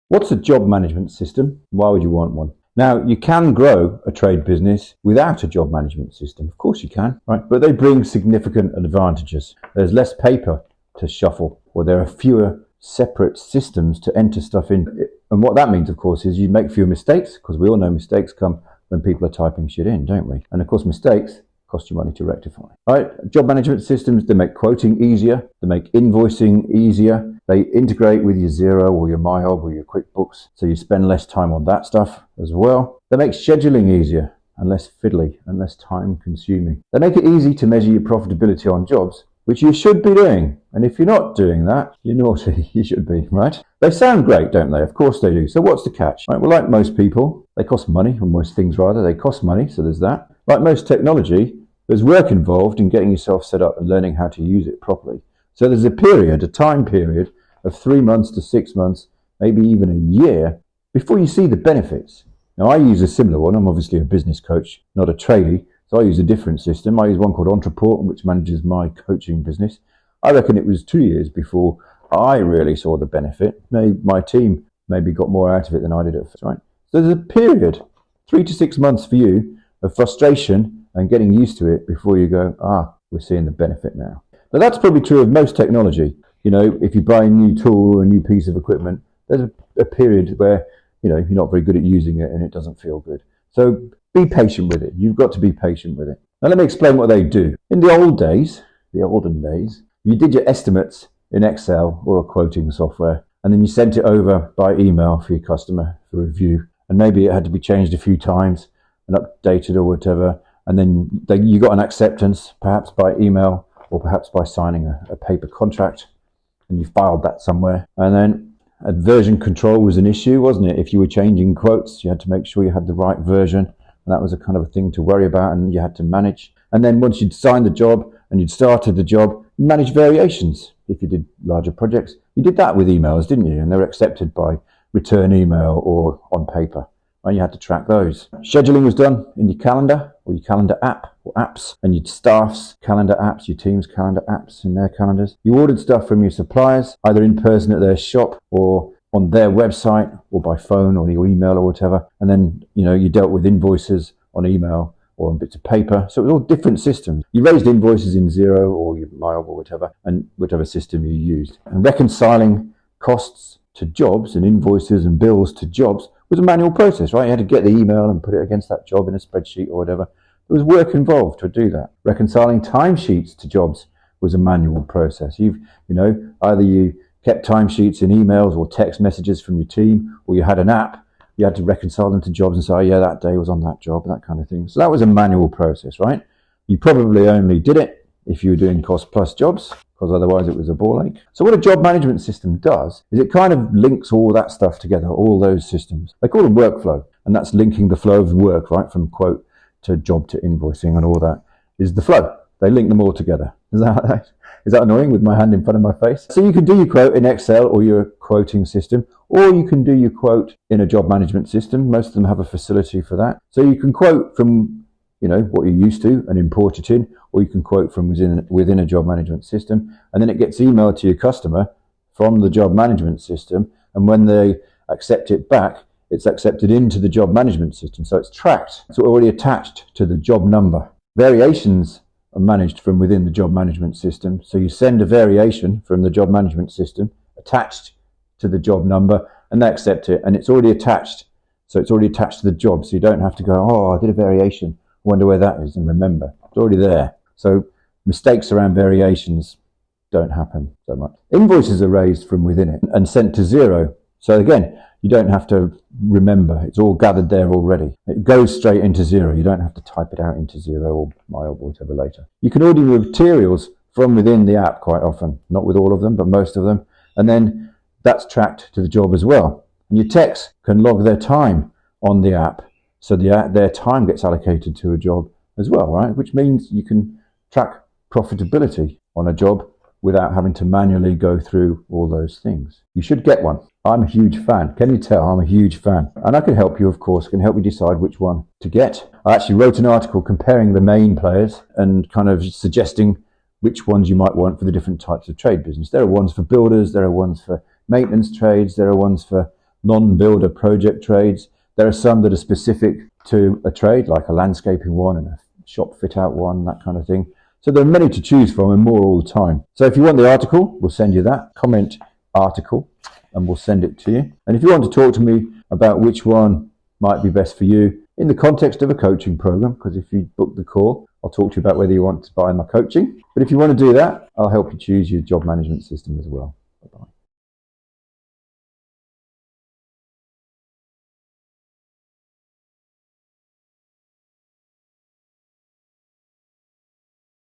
What's a job management system? Why would you want one? Now, you can grow a trade business without a job management system. Of course you can, right? But they bring significant advantages. There's less paper to shuffle, or there are fewer separate systems to enter stuff in. And what that means, of course, is you make fewer mistakes, because we all know mistakes come when people are typing shit in, don't we? And of course, mistakes cost you money to rectify. Right? Job management systems, they make quoting easier, they make invoicing easier, they integrate with your Xero or your MyHub or your QuickBooks, so you spend less time on that stuff as well. They make scheduling easier and less fiddly and less time consuming. They make it easy to measure your profitability on jobs, which you should be doing. And if you're not doing that, you're naughty. You should be, right? They sound great, don't they? Of course they do. So what's the catch? Right, well, like most people, they cost money, or most things rather, they cost money, so there's that. Like most technology, there's work involved in getting yourself set up and learning how to use it properly. So there's a time period of 3 months to 6 months, maybe even a year, before you see the benefits. Now, I use a similar one. I'm obviously a business coach, not a tradie, so I use a different system. I use one called Entreport, which manages my coaching business. I reckon it was 2 years before I really saw the benefit. My team maybe got more out of it than I did at first, right? So there's a period, 3 to 6 months for you, of frustration and getting used to it before you go, we're seeing the benefit now. Now, that's probably true of most technology. You know, if you buy a new tool or a new piece of equipment, there's a period where, you know, you're not very good at using it and it doesn't feel good. So be patient with it. You've got to be patient with it. Now, let me explain what they do. In the olden days, you did your estimates in Excel or a quoting software, and then you sent it over by email for your customer for review. And maybe it had to be changed a few times and updated or whatever. And then you got an acceptance, perhaps by email or perhaps by signing a paper contract, and you filed that somewhere. And then version control was an issue, wasn't it? If you were changing quotes, you had to make sure you had the right version, and that was a kind of a thing to worry about and you had to manage. And then once you'd signed the job and you'd started the job, you managed variations. If you did larger projects, you did that with emails, didn't you? And they were accepted by return email or on paper. And you had to track those. Scheduling was done in your calendar or your calendar app or apps, and your staff's calendar apps, your team's calendar apps in their calendars. You ordered stuff from your suppliers, either in person at their shop or on their website or by phone or your email or whatever. And then, you know, you dealt with invoices on email or on bits of paper. So it was all different systems. You raised invoices in Xero or your MyHub or whatever, and whatever system you used. And reconciling costs to jobs and invoices and bills to jobs was a manual process, right? You had to get the email and put it against that job in a spreadsheet or whatever. There was work involved to do that. Reconciling timesheets to jobs was a manual process. Either you kept timesheets in emails or text messages from your team, or you had an app. You had to reconcile them to jobs and say, that day was on that job, that kind of thing. So that was a manual process, right? You probably only did it if you were doing cost plus jobs, because otherwise it was a ball ache. So what a job management system does is it kind of links all that stuff together, all those systems. They call them workflow, and that's linking the flow of work, right, from quote to job to invoicing, and all that is the flow. They link them all together. Is that annoying with my hand in front of my face? So you can do your quote in Excel or your quoting system, or you can do your quote in a job management system. Most of them have a facility for that. So you can quote from what you're used to and import it in, or you can quote from within a job management system, and then it gets emailed to your customer from the job management system, and when they accept it back, it's accepted into the job management system. So it's tracked. It's already attached to the job number. Variations are managed from within the job management system. So you send a variation from the job management system attached to the job number, and they accept it, and it's already attached. So it's already attached to the job, so you don't have to go, I did a variation, wonder where that is, and remember, it's already there. So mistakes around variations don't happen so much. Invoices are raised from within it and sent to Xero. So again, you don't have to remember. It's all gathered there already. It goes straight into Xero. You don't have to type it out into Xero or MyHub or whatever later. You can order your materials from within the app quite often. Not with all of them, but most of them. And then that's tracked to the job as well. And your techs can log their time on the app, so their time gets allocated to a job as well, right? Which means you can track profitability on a job without having to manually go through all those things. You should get one. I'm a huge fan. Can you tell? I'm a huge fan. And I can help you, of course. I can help you decide which one to get. I actually wrote an article comparing the main players and kind of suggesting which ones you might want for the different types of trade business. There are ones for builders, there are ones for maintenance trades, there are ones for non-builder project trades. There are some that are specific to a trade, like a landscaping one and a shop fit out one, that kind of thing. So there are many to choose from and more all the time. So if you want the article, we'll send you that. Comment article and we'll send it to you. And if you want to talk to me about which one might be best for you in the context of a coaching program, because if you book the call, I'll talk to you about whether you want to buy my coaching. But if you want to do that, I'll help you choose your job management system as well. Bye-bye.